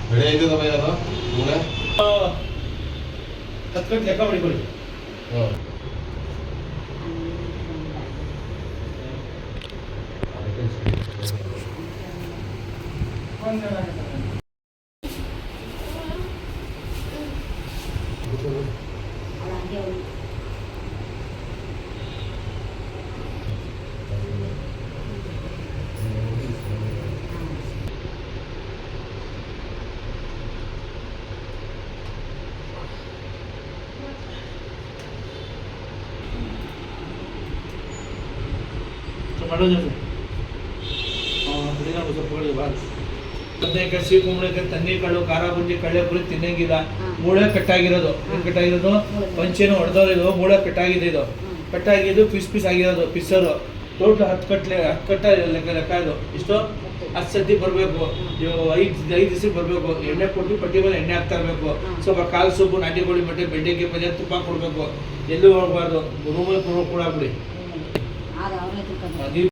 ಬೆಳೆ ಐತದ ಭಯ ಅದು ಮೂಳೆ ಹತ್ತು ಲೆಕ್ಕ ಮಾಡಿಕೊಳ್ಳಿ. ಬದನೆಕಾಯಿ ಸಿಹಿ ಕುಂಬಳಕಾಯಿ ತಣ್ಣೀರ್ಕಾಳು ಖಾರ ಬುಂಜಿ ಕಳ್ಳೆ ಪುರಿ ತಿನ್ನಂಗಿಲ್ಲ. ಮೂಳೆ ಕಟ್ಟಾಗಿರೋದು. ಏನ್ ಕಟ್ಟಾಗಿರೋದು? ಪಂಚೆನೂ ಹೊಡೆದೋದು ಮೂಳೆ ಕಟ್ಟಾಗಿದೆ. ಇದು ಕಟ್ಟಾಗಿದ್ದು ಪೀಸ್ ಪೀಸ್ ಆಗಿರೋದು ಪಿಸ್ಸರು. ಟೋಟಲ್ 10 ಕಟ್ಟ ಲೆಕ್ಕ ಇದು. ಇಷ್ಟು 10 ಸತಿ ಬರಬೇಕು. 5 ದಿವಸ ಬರಬೇಕು. ಎಣ್ಣೆ ಕೊಟ್ಟು ಪಟ್ಟಿ ಮೇಲೆ ಎಣ್ಣೆ ಹಾಕ್ತಾ ಇರಬೇಕು. ಸ್ವಲ್ಪ ಕಾಲು ಸೊಪ್ಪು, ನಾಟಿ ಕೋಳಿ ಮೊಟ್ಟೆ, ಬೆಂಡೆಕಾಯಿ ಪಲ್ಯ, ತುಪ್ಪ ಕೊಡಬೇಕು. ಎಲ್ಲೂ ಹೋಗಬಾರ್ದು. ರೂಮಲ್ಲಿ ಕೂಡ ಬಿಡಿ.